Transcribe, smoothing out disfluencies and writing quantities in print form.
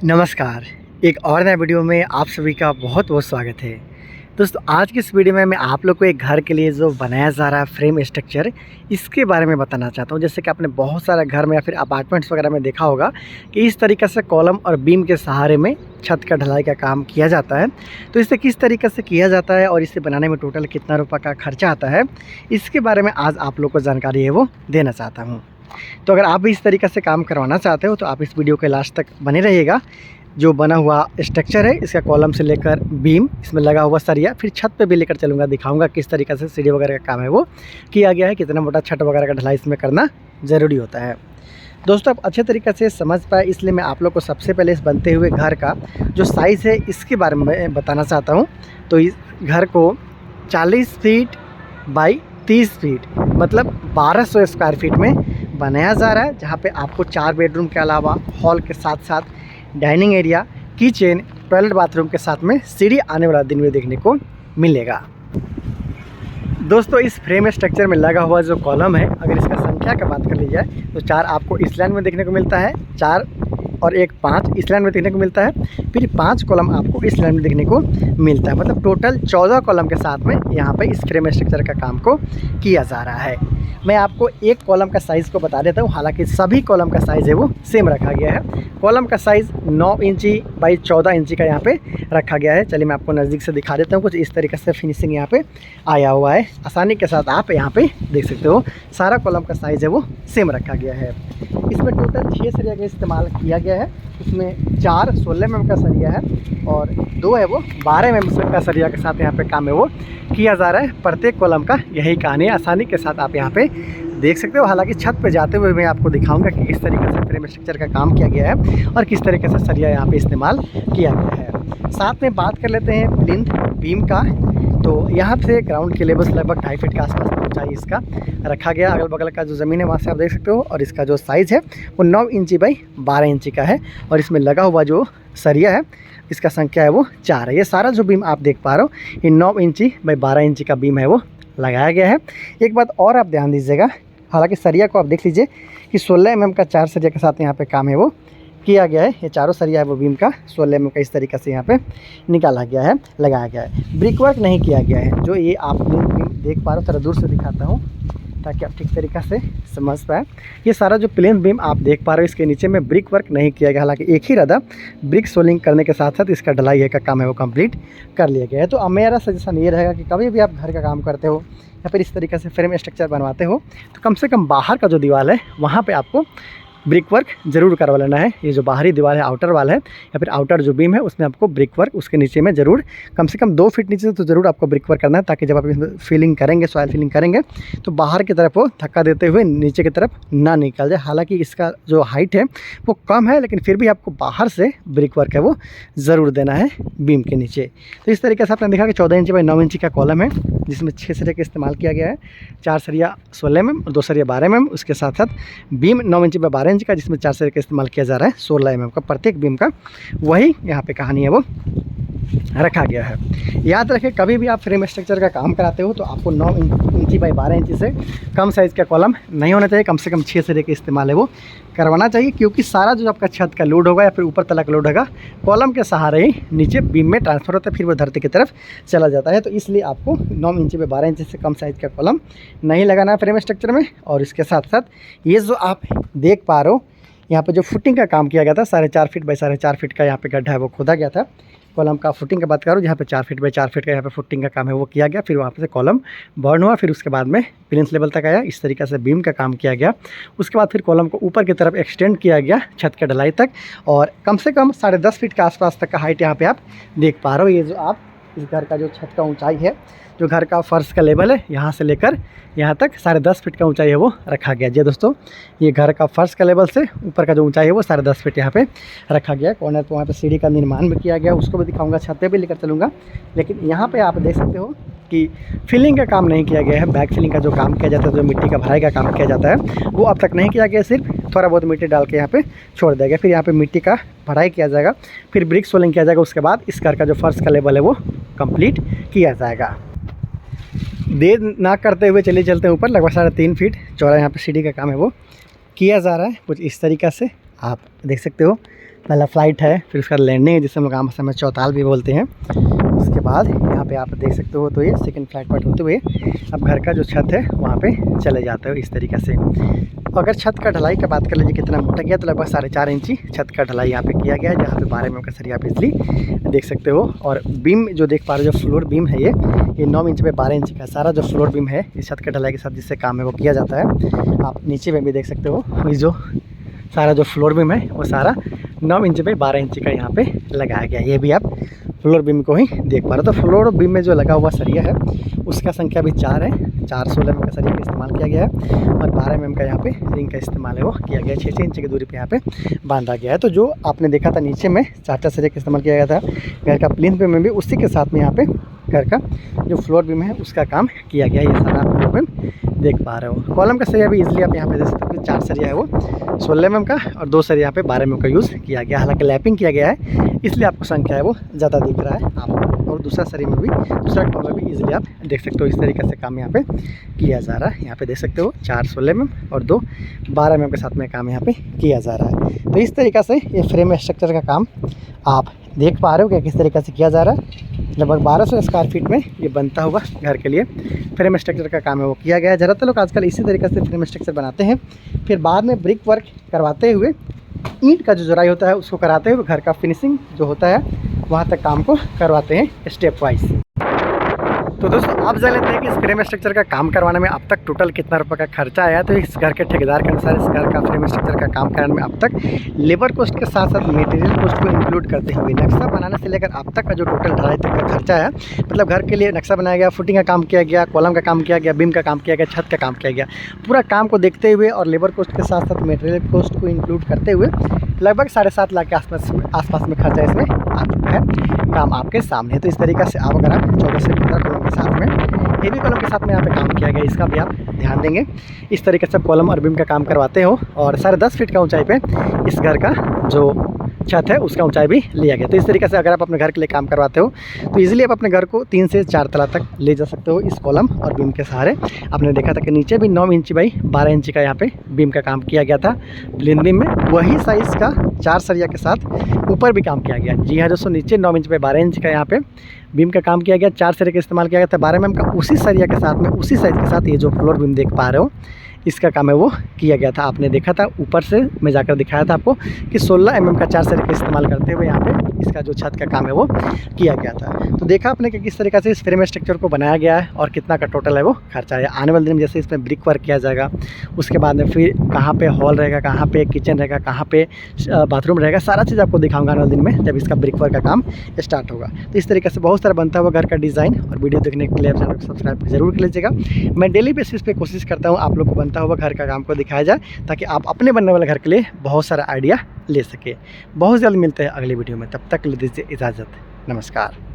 नमस्कार। एक और नए वीडियो में आप सभी का बहुत बहुत स्वागत है। दोस्तों, आज की इस वीडियो में मैं आप लोग को एक घर के लिए जो बनाया जा रहा है फ्रेम स्ट्रक्चर, इसके बारे में बताना चाहता हूं। जैसे कि आपने बहुत सारा घर में या फिर अपार्टमेंट्स वगैरह में देखा होगा कि इस तरीक़े से कॉलम और बीम के सहारे में छत का ढलाई का काम किया जाता है। तो इसे किस तरीके से किया जाता है और इसे बनाने में टोटल कितना रुपये का खर्चा आता है, इसके बारे में आज आप लोग को जानकारी है वो देना चाहता हूँ। तो अगर आप भी इस तरीक़े से काम करवाना चाहते हो तो आप इस वीडियो के लास्ट तक बने रहिएगा। जो बना हुआ स्ट्रक्चर है, इसका कॉलम से लेकर बीम, इसमें लगा हुआ सरिया, फिर छत पे भी लेकर चलूँगा, दिखाऊंगा किस तरीक़े से सीढ़ी वगैरह का काम है वो किया गया है, कितना मोटा छत वगैरह का ढलाई इसमें करना ज़रूरी होता है। दोस्तों, आप अच्छे तरीक़े से समझ पाए इसलिए मैं आप लोग को सबसे पहले इस बनते हुए घर का जो साइज़ है इसके बारे में बताना चाहता हूँ। तो इस घर को 40 फीट बाई 30 फीट मतलब 1200 स्क्वायर फीट में बनाया जा रहा है, जहाँ पे आपको 4 बेडरूम के अलावा हॉल के साथ साथ dining area, kitchen, toilet, bathroom के साथ में सीढ़ी आने वाला दिन में देखने को मिलेगा। दोस्तों, इस फ्रेम स्ट्रक्चर में लगा हुआ जो कॉलम है, अगर इसका संख्या का बात कर ली जाए तो 4 आपको इस लाइन में देखने को मिलता है, 4 और 1 5 इस लाइन में देखने को मिलता है, फिर 5 कॉलम आपको इस लाइन में देखने को मिलता है। मतलब टोटल 14 कॉलम के साथ में यहाँ पे इस फ्रेम स्ट्रक्चर का काम को किया जा रहा है। मैं आपको एक कॉलम का साइज़ को बता देता हूँ, हालांकि सभी कॉलम का साइज़ है वो सेम रखा गया है। कॉलम का साइज़ 9 इंची बाई 14 इंची का यहाँ पे रखा गया है। चलिए मैं आपको नज़दीक से दिखा देता हूँ। कुछ इस तरीके से फिनिशिंग यहाँ पे आया हुआ है, आसानी के साथ आप यहाँ पे देख सकते हो। सारा कॉलम का साइज़ है वो सेम रखा गया है। इसमें टोटल 6 सरिया का इस्तेमाल किया गया है। इसमें 4 16 mm का सरिया है और 2 है वो 12 mm का सरिया के साथ यहाँ पे काम है वो किया जा रहा है। प्रत्येक कॉलम का यही कहानी है, आसानी के साथ आप यहाँ पे देख सकते हो। हालांकि छत पे जाते हुए मैं आपको दिखाऊंगा कि किस तरीके से फ्रेम स्ट्रक्चर का काम किया गया है और किस तरीके से सरिया यहाँ पे इस्तेमाल किया गया है। साथ में बात कर लेते हैं प्लिंथ बीम का। तो यहाँ से ग्राउंड के लेवल से लगभग 2.5 फीट के आसपास ऊंचाई इसका रखा गया। अगल बगल का जो ज़मीन है वहाँ से आप देख सकते हो। और इसका जो साइज़ है वो 9 इंची बाई 12 इंची का है। और इसमें लगा हुआ जो सरिया है इसका संख्या है वो 4 है। ये सारा जो बीम आप देख पा रहे हो ये 9 इंची बाई 12 इंची का बीम है वो लगाया गया है। एक बात और आप ध्यान दीजिएगा, हालांकि सरिया को आप देख लीजिए कि 16 mm का 4 सरिया के साथ यहाँ पे काम है वो किया गया है। ये चारों सरिया है वो बीम का 16 mm का इस तरीके से यहाँ पे निकाला गया है, लगाया गया है। ब्रिक वर्क नहीं किया गया है। जो ये आप बीम देख पा रहे हो, थोड़ा दूर से दिखाता हूँ ताकि आप ठीक तरीक़ा से समझ पाए। ये सारा जो प्लेन बीम आप देख पा रहे हो इसके नीचे में ब्रिक वर्क नहीं किया गया। हालांकि एक ही रदा ब्रिक सोलिंग करने के साथ साथ इसका ढलाई का काम है वो कंप्लीट कर लिया गया है। तो अब मेरा सजेशन ये रहेगा कि कभी भी आप घर का काम करते हो या फिर इस तरीके से फ्रेम स्ट्रक्चर बनवाते हो तो कम से कम बाहर का जो दीवार है वहाँ पे आपको ब्रिक वर्क ज़रूर करवा लेना है। ये जो बाहरी दीवार है, आउटर वाल है या फिर आउटर जो बीम है, उसमें आपको ब्रिक वर्क उसके नीचे में ज़रूर कम से कम 2 फीट नीचे से तो ज़रूर आपको ब्रिक वर्क करना है, ताकि जब आप इसमें फिलिंग करेंगे, सॉइल फिलिंग करेंगे तो बाहर की तरफ वो धक्का देते हुए नीचे की तरफ ना निकल जाए। हालांकि इसका जो हाइट है वो कम है, लेकिन फिर भी आपको बाहर से ब्रिक वर्क है वो ज़रूर देना है बीम के नीचे। तो इस तरीके से आपने देखा कि 14 इंची बाई 9 इंची का कॉलम है, जिसमें 6 सरिया का इस्तेमाल किया गया है। 4 सरिया 16 mm और 2 सरिया 12 mm, उसके साथ साथ बीम 9 इंची बाई 12 इंच का, जिसमें 4 सरिया का इस्तेमाल किया जा रहा है 16 mm का। प्रत्येक बीम का वही यहाँ पे कहानी है वो रखा गया है। याद रखें, कभी भी आप फ्रेम स्ट्रक्चर का काम कराते हो तो आपको 9 इंची बाई 12 इंची से कम साइज़ का कॉलम नहीं होना चाहिए। कम से कम 6 सरिया का इस्तेमाल है वो करवाना चाहिए, क्योंकि सारा जो आपका छत का लोड होगा या फिर ऊपर तलक लोड होगा कॉलम के सहारे ही नीचे बीम में ट्रांसफ़र होता है, फिर वो धरती की तरफ चला जाता है। तो इसलिए आपको 9 इंची बाई 12 इंची से कम साइज़ का कॉलम नहीं लगाना है फ्रेम स्ट्रक्चर में। और इसके साथ साथ ये जो आप देख पा रहे हो यहाँ पे जो फुटिंग का काम किया गया था, 4.5 फीट बाई 4.5 फीट का यहाँ पे गड्ढा है वो खोदा गया था। कॉलम का फुटिंग की बात करूँ, जहाँ पे 4 फीट बाई 4 फीट का यहाँ पे फुटिंग का काम है वो किया गया। फिर वहाँ पे से कॉलम बर्न हुआ, फिर उसके बाद में प्लिंथ लेवल तक आया। इस तरीके से बीम का काम किया गया। उसके बाद फिर कॉलम को ऊपर की तरफ एक्सटेंड किया गया छत के ढलाई तक, और कम से कम 10.5 फीट के आसपास तक का हाइट यहाँ पे आप देख पा रहे हो। ये जो आप इस घर का जो छत का ऊंचाई है, जो घर का फर्श का लेवल है, यहाँ से लेकर यहाँ तक 10.5 फीट का ऊंचाई है वो रखा गया। जी दोस्तों, ये घर का फर्श का लेवल से ऊपर का जो ऊंचाई है वो 10.5 फीट यहाँ पे रखा गया है। कॉर्नर पर वहाँ पे सीढ़ी का निर्माण भी किया गया, उसको भी दिखाऊंगा, छत पे भी लेकर चलूँगा। लेकिन यहाँ पे आप देख सकते हो कि फिलिंग का काम नहीं किया गया है। बैक फिलिंग का जो काम किया जाता है, जो मिट्टी का भराई का काम किया जाता है, वो अब तक नहीं किया गया। सिर्फ थोड़ा बहुत मिट्टी डाल के यहाँ पे छोड़ दिया गया। फिर यहाँ पे मिट्टी का भराई किया जाएगा, फिर ब्रिक सोलिंग किया जाएगा। उसके बाद इस घर का जो फर्श का लेवल है वो कंप्लीट किया जाएगा। देर ना करते हुए चलिए चलते हैं ऊपर। लगभग 3.5 फीट चौड़ा यहाँ पे सीढ़ी का काम है वो किया जा रहा है। कुछ इस तरीक़ा से आप देख सकते हो। पहला फ्लाइट है, फिर उसका लैंडिंग है जिसे हम लोग आम भाषा में चौताल भी बोलते हैं। उसके बाद यहाँ पे आप देख सकते हो तो ये सेकंड फ्लाइट पार्ट होते हुए अब घर का जो छत है वहाँ पे चले जाते हो इस तरीक़े से। अगर छत का ढलाई की बात कर लीजिए कितना मोटा गया तो लगभग 4.5 इंची छत का ढलाई यहाँ पे किया गया है, जहाँ पे 12 mm का सरिया बिजली देख सकते हो। और बीम जो देख पा रहे हो जो फ्लोर बीम है ये 9 इंच पे 12 इंच का सारा जो फ्लोर बीम है इस छत के ढलाई के साथ जिससे काम है वो किया जाता है। आप नीचे में भी देख सकते हो ये जो सारा जो फ्लोर बीम है वो सारा 9 इंच पे 12 इंच का यहाँ पे लगाया गया है। ये भी आप फ्लोर बीम को ही देख पा रहे हो। तो फ्लोर बीम में जो लगा हुआ सरिया है उसका संख्या भी 4 है। 4 16 mm का सरिया का इस्तेमाल किया गया है और 12 mm का यहाँ पे रिंग का इस्तेमाल है वो किया गया है। 6 इंच की दूरी पे यहाँ पे बांधा गया है। तो जो आपने देखा था नीचे में 4 सरिया का इस्तेमाल किया गया था घर का प्लिंथ बीम में भी उसी के साथ में यहाँ पे घर का जो फ्लोर बीम है उसका काम किया गया है। ये सारा फ्लोर बीम देख पा रहे हो। कॉलम का सरिया भी इजीली आप यहाँ पे देख सकते हो। 4 सरिया है वो 16 mm का और 2 सरिया यहाँ पे 12 mm का यूज़ किया गया। हालांकि लैपिंग किया गया है इसलिए आपको संख्या है वो ज़्यादा दिख रहा है आपको। और दूसरा सरिया में भी दूसरा कॉलम में भी इजीली आप देख सकते हो। इस तरीके से काम यहाँ पे किया जा रहा है। यहाँ पे देख सकते हो 4 16 mm और 2 12 mm के साथ में काम यहाँ पे किया जा रहा है। तो इस तरीक़े से ये फ्रेम स्ट्रक्चर का काम आप देख पा रहे हो कि किस तरीके से किया जा रहा है। लगभग 1200 स्क्वायर फीट में ये बनता हुआ घर के लिए फ्रेम स्ट्रक्चर का काम है वो किया गया है। ज़्यादातर लोग आजकल इसी तरीके से फ्रेम स्ट्रक्चर बनाते हैं, फिर बाद में ब्रिक वर्क करवाते हुए ईंट का जो जुड़ाई होता है उसको कराते हुए घर का फिनिशिंग जो होता है वहाँ तक काम को करवाते हैं स्टेप वाइज। तो दोस्तों आप जान लेते हैं कि इस फ्रेम स्ट्रक्चर का काम करवाने में अब तक टोटल कितना रुपये का खर्चा आया। तो इस घर के ठेकेदार के अनुसार इस घर का फ्रेम स्ट्रक्चर का काम कराने में अब तक लेबर कॉस्ट के साथ साथ मटेरियल कॉस्ट को इंक्लूड करते हुए नक्शा बनाने से लेकर अब तक का जो टोटल ढलाई तक का खर्चा है, मतलब घर के लिए नक्शा बनाया गया, फुटिंग का काम किया गया, कॉलम का काम किया गया, बीम का काम किया गया, छत का काम किया गया, पूरा काम को देखते हुए और लेबर कॉस्ट के साथ साथ मटेरियल कॉस्ट को इंक्लूड करते हुए लगभग 7.5 लाख के आसपास में खर्चा इसमें आ चुका है। काम आपके सामने। तो इस तरीक़े से आप अगर आप 14 से 15 कॉलम के साथ में हेवी कॉलम के साथ में यहाँ पे काम किया गया, इसका भी आप ध्यान देंगे। इस तरीके से कॉलम और बीम का काम करवाते हो और 10.5 फीट का ऊंचाई पे इस घर का जो छत है उसका ऊंचाई भी लिया गया। तो इस तरीके से अगर आप अपने घर के लिए काम करवाते हो तो इजीली आप अपने घर को 3 से 4 तला तक ले जा सकते हो इस कॉलम और बीम के सहारे। आपने देखा था कि नीचे भी 9 इंच बाई 12 इंच का यहाँ पे बीम का काम किया गया था प्लेन बीम में, वही साइज़ का 4 सरिया के साथ ऊपर भी काम किया गया। जी हाँ दोस्तों, नीचे 9 इंच बाई 12 इंच का यहाँ पे बीम का काम किया गया, 4 सरिया का इस्तेमाल किया गया था 12 mm का। उसी सरिया के साथ में उसी साइज़ के साथ ये जो फ्लोर बीम देख पा रहे हो इसका काम है वो किया गया था। आपने देखा था ऊपर से मैं जाकर दिखाया था आपको कि 16 mm का 4 सरिया का इस्तेमाल करते हुए यहाँ पे इसका जो छत का काम है वो किया गया था। तो देखा आपने कि किस तरीके से इस फ्रेम स्ट्रक्चर को बनाया गया है और कितना का टोटल है वो खर्चा है। आने वाले दिन में जैसे इसमें ब्रिक वर्क किया जाएगा, उसके बाद में फिर कहाँ पे हॉल रहेगा, कहाँ पे किचन रहेगा, कहाँ पे बाथरूम रहेगा, सारा चीज़ आपको दिखाऊंगा आने वाले दिन में जब इसका ब्रिक वर्क का काम स्टार्ट होगा। तो इस तरीके से बहुत सारा बनता हुआ घर का डिज़ाइन और वीडियो देखने के लिए आप चैनल को सब्सक्राइब जरूर कर लीजिएगा। मैं डेली बेसिस पे कोशिश करता हूँ आप लोग को बनता हुआ घर का काम को दिखाया जाए ताकि आप अपने बनने वाले घर के लिए बहुत सारा आइडिया ले सके। बहुत जल्द मिलते हैं अगली वीडियो में, तब तक ले दीजिए इजाज़त। नमस्कार।